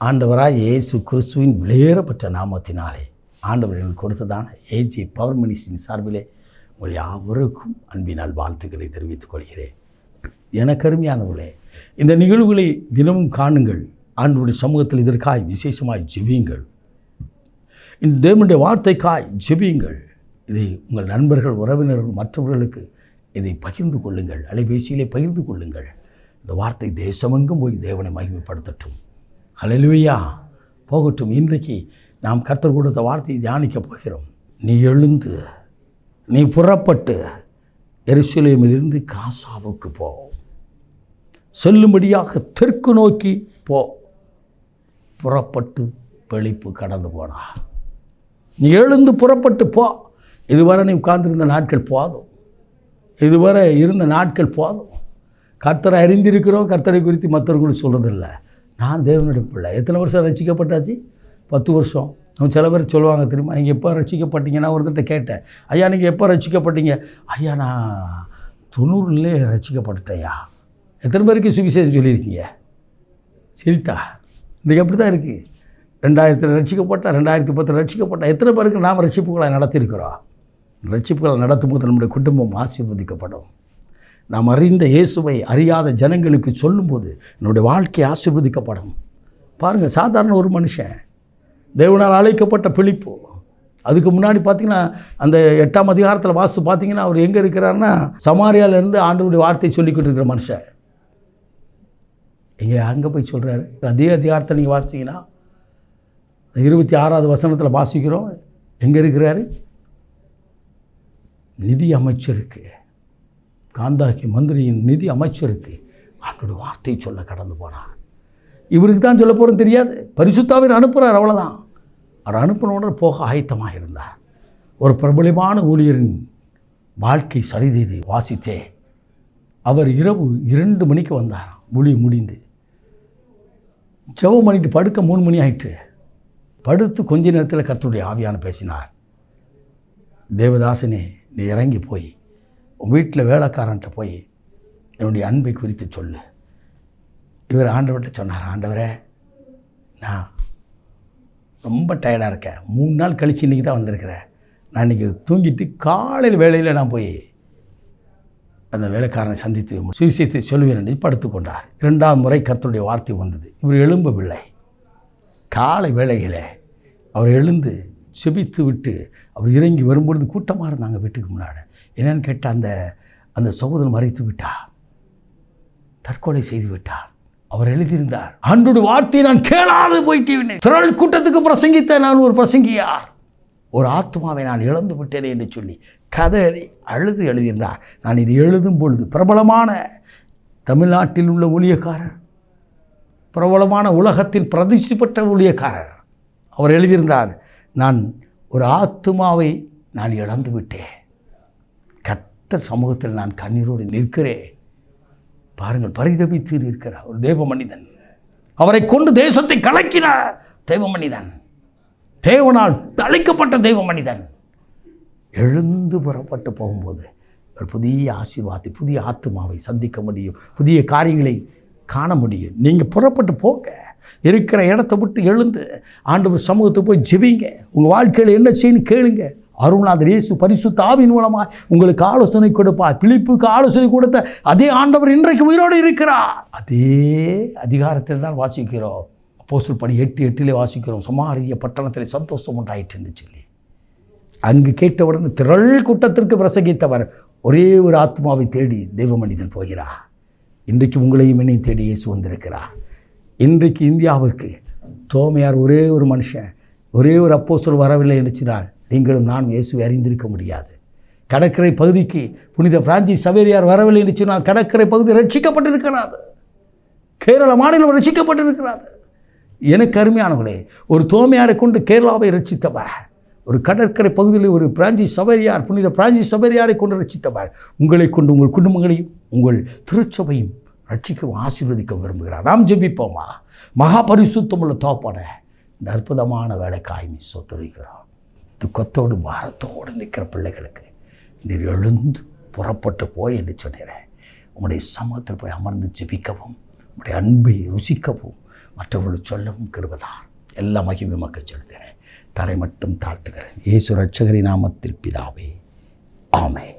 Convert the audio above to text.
ஆண்டவராய் இயேசு கிறிஸ்துவின் விலையேறப்பட்ட நாமத்தினாலே ஆண்டவர் எனக்கு கொடுத்ததான ஏஜி பவர் மினிஸ்ட்ரியின் சார்பிலே உங்கள் யாவருக்கும் அன்பினால் வாழ்த்துக்களை தெரிவித்துக் கொள்கிறேன். எனக்கு அருமையானவர்களே, இந்த நிகழ்வுகளை தினமும் காணுங்கள். ஆண்டவருடைய சமூகத்தில் இதற்காய் விசேஷமாய் ஜெபியுங்கள். இந்த தேவனுடைய வார்த்தைக்காய் ஜெபியுங்கள். இதை உங்கள் நண்பர்கள், உறவினர்கள், மற்றவர்களுக்கு இதை பகிர்ந்து கொள்ளுங்கள். அலைபேசியிலே பகிர்ந்து கொள்ளுங்கள். இந்த வார்த்தை தேசமெங்கும் போய் தேவனை மகிமைப்படுத்தட்டும். ஹல்லேலூயா போகட்டும். இன்றைக்கு நாம் கர்த்தர் கொடுத்த வார்த்தையை தியானிக்கப் போகிறோம். நீ எழுந்து, நீ புறப்பட்டு எருசலேமிலிருந்து காசாவுக்கு போ, செல்லும்படியாக தெற்கு நோக்கி போ. புறப்பட்டு வெளிப்பு கடந்து போனா. நீ எழுந்து புறப்பட்டு போ. இதுவரை நீ உட்கார்ந்திருந்த நாட்கள் போதும். இதுவரை இருந்த நாட்கள் போதும். கர்த்தரை அறிந்திருக்கிறோம். கர்த்தரை குறித்து மற்றவர்களுக்கு சொல்கிறதில்லை. நான் தேவனுடைய பிள்ளை. எத்தனை வருஷம் ரசிக்கப்பட்டாச்சு? 10 வருஷம். நம்ம சில பேர் சொல்லுவாங்க தெரியுமா, நீங்கள் எப்போ ரசிக்கப்பட்டீங்கன்னா ஒருத்தர்கிட்ட கேட்டேன், ஐயா நீங்கள் எப்போ ரசிக்கப்பட்டீங்க? ஐயா நான் 90லே ரசிக்கப்பட்டுட்டேயா. எத்தனை பேருக்கு சுவிசேஷம் சொல்லியிருக்கீங்க? சிரித்தா இன்றைக்கி அப்படி தான் இருக்குது. 2000 ரசிக்கப்பட்ட, 2010 ரசிக்கப்பட்ட எத்தனை பேருக்கு நாம் ரட்சிப்புகளை நடத்தியிருக்கிறோம்? ரட்சிப்புகளை நடத்தும் போது நம்முடைய குடும்பம் ஆசீர்வதிக்கப்படும். நாம் அறிந்த இயேசுவை அறியாத ஜனங்களுக்கு சொல்லும்போது நம்முடைய வாழ்க்கை ஆசீர்வதிக்கப்படும். பாருங்கள், சாதாரண ஒரு மனுஷன், தேவனால் அழைக்கப்பட்ட பிலிப்பு. அதுக்கு முன்னாடி பார்த்திங்கன்னா அந்த 8ஆம் அதிகாரத்தில் வாஸ்து பார்த்திங்கன்னா அவர் எங்கே இருக்கிறாருன்னா சமாரியாவிலேருந்து ஆண்டவருடைய வார்த்தையை சொல்லிக்கிட்டு இருக்கிற மனுஷன் இங்கே அங்கே போய் சொல்கிறாரு. அதே அதிகாரத்தை நீங்கள் வாசிங்கன்னா 26வது வசனத்தில் வாசிக்கிறோம். எங்கே இருக்கிறாரு? நிதி அமைச்சருக்கு, காந்தாக்கி மந்திரியின் நிதி அமைச்சருக்கு ஆண்டவருடைய வார்த்தையை சொல்ல கடந்து போனார். இவருக்கு தான் சொல்ல போகிறோம் தெரியாது. பரிசுத்தாவின் அனுப்புகிறார், அவ்வளோதான். அவர் அனுப்பினோட போக ஆயத்தமாக இருந்தார். ஒரு பிரபலமான ஊழியரின் வாழ்க்கை சரிதை வாசித்தே அவர் இரவு 2 மணிக்கு வந்தார். முடிந்து ஜெபம் பண்ணிட்டு படுக்க 3 மணி ஆயிற்று. படுத்து கொஞ்ச நேரத்தில் கர்த்தருடைய ஆவியான பேசினார். தேவதாசனே, நீ இறங்கி போய் உன் வீட்டில் வேலைக்காரன்ட்ட போய் என்னுடைய அன்பை குறித்து சொல்லு. இவர் ஆண்டவர்கிட்ட சொன்னார், ஆண்டவரே நான் ரொம்ப டயர்டாக இருக்கேன், 3 நாள் கழித்து இன்றைக்கி தான் வந்திருக்கிறேன். நான் இன்றைக்கி தூங்கிட்டு காலையில் வேலையில் நான் போய் அந்த வேலைக்காரனை சந்தித்து சுவிசேஷத்தை சொல்லுவேன் என்று படுத்து கொண்டார். 2ஆம் முறை கர்த்தருடைய வார்த்தை வந்தது. இவர் எழும்பவில்லை. காலை வேளையில் அவர் எழுந்து செபித்து விட்டு அவர் இறங்கி வரும்பொழுது கூட்டமாக இருந்தாங்க வீட்டுக்கு முன்னாடி. என்னென்னு கேட்டால் அந்த சகோதரன் மறைத்து விட்டார், தற்கொலை செய்து விட்டார். அவர் எழுதியிருந்தார், ஆண்டவருடைய வார்த்தையை நான் கேளாது போயிட்டேன், திரள் கூட்டத்துக்கு பிரசங்கித்த நான் ஒரு பிரசங்கியார், ஒரு ஆத்மாவை நான் இழந்து விட்டேனே என்று சொல்லி கதறி அழுது எழுதியிருந்தார். நான் இது எழுதும் பொழுது பிரபலமான தமிழ்நாட்டில் உள்ள ஊழியக்காரர், பிரபலமான உலகத்தின் பிரதிஷ்டி பெற்ற ஊழியக்காரர், அவர் எழுதியிருந்தார், நான் ஒரு ஆத்மாவை நான் இழந்து விட்டேன், கர்த்தர் சமூகத்தில் நான் கண்ணீரோடு நிற்கிறேன். பாருங்கள், பரிதபித்து நிற்கிறார் ஒரு தேவ மனிதன். அவரை கொண்டு தேசத்தை கலக்கின தேவ மனிதன், தேவனால் அழைக்கப்பட்ட தெய்வ மனிதன் எழுந்து புறப்பட்டு போகும்போது ஒரு புதிய ஆசீர்வாதத்தை, புதிய ஆத்மாவை சந்திக்க முடியும், புதிய காரியங்களை காண முடியும். நீங்கள் புறப்பட்டு போங்க, இருக்கிற இடத்த விட்டு எழுந்து ஆண்டவர் சமூகத்தை போய் ஜெபிங்க. உங்கள் வாழ்க்கையில் என்ன செய்யணும் கேளுங்க. அருள்நாதர் இயேசு பரிசுத்த ஆவியின் மூலமாக உங்களுக்கு ஆலோசனை கொடுப்பார். பிலிப்புக்கு ஆலோசனை கொடுத்த அதே ஆண்டவர் இன்றைக்கு உயிரோடு இருக்கிறார். அதே அதிகாரத்தில் தான் வாசிக்கிறோம். அப்போஸ்தலர் படி 8:8 வாசிக்கிறோம், சமாரிய பட்டணத்தில் சந்தோஷம் உண்டாயிற்று என்று சொல்லி. அங்கு கேட்டவுடன் திரள் கூட்டத்திற்கு பிரசங்கித்தவர் ஒரே ஒரு ஆத்மாவை தேடி தெய்வ மனிதன் போகிறார். இன்றைக்கு உங்களையும் என்னை தேடி இயேசு வந்திருக்கிறார். இன்றைக்கு இந்தியாவிற்கு தோமையார் ஒரே ஒரு மனுஷன், ஒரே ஒரு அப்போஸ்தலர் வரவில்லை என்று சொன்னால் நீங்களும் நான் இயேசுவை அறிந்திருக்க முடியாது. கடற்கரை பகுதிக்கு புனித பிரான்சிஸ் சவேரியார் வரவில்லை என்று சொன்னால் கடற்கரை பகுதி ரட்சிக்கப்பட்டிருக்கிறாது. கேரள மாநிலம் ரட்சிக்கப்பட்டிருக்கிறாது. எனக்கு அருமையானவர்களே, ஒரு தோமையாரை கொண்டு கேரளாவை ரட்சித்தவர், ஒரு கடற்கரை பகுதியில் ஒரு பிரான்சிஸ் சவேரியார், புனித பிரான்சிஸ் சவேரியாரை கொண்டு ரட்சித்தவர் உங்களை கொண்டு உங்கள் குடும்பங்களையும் உங்கள் திருச்சபையும் ரட்சிக்க ஆசீர்வதிக்க விரும்புகிறார். நாம் ஜெபிப்போமா? மகா பரிசுத்தமுள்ள தோப்பான இந்த அற்புதமான வேலைக்காய் சொத்துரைக்கிறோம். துக்கத்தோடு பாரத்தோடு நிற்கிற பிள்ளைகளுக்கு நீர் எழுந்து புறப்பட்டு போய் என்று சொன்னேன். உங்களுடைய சமூகத்தில் போய் அமர்ந்து ஜெபிக்கவும், உங்களுடைய அன்பை ருசிக்கவும், மற்றவர்களுக்கு சொல்லவும் கிருபைதான். எல்லா மகிமையும் மக்கள் செலுத்துகிறேன். தரை மட்டும் தாழ்த்துகிறேன். இயேசு ரட்சகரின் நாமத்தில் பிதாவே, ஆமென்.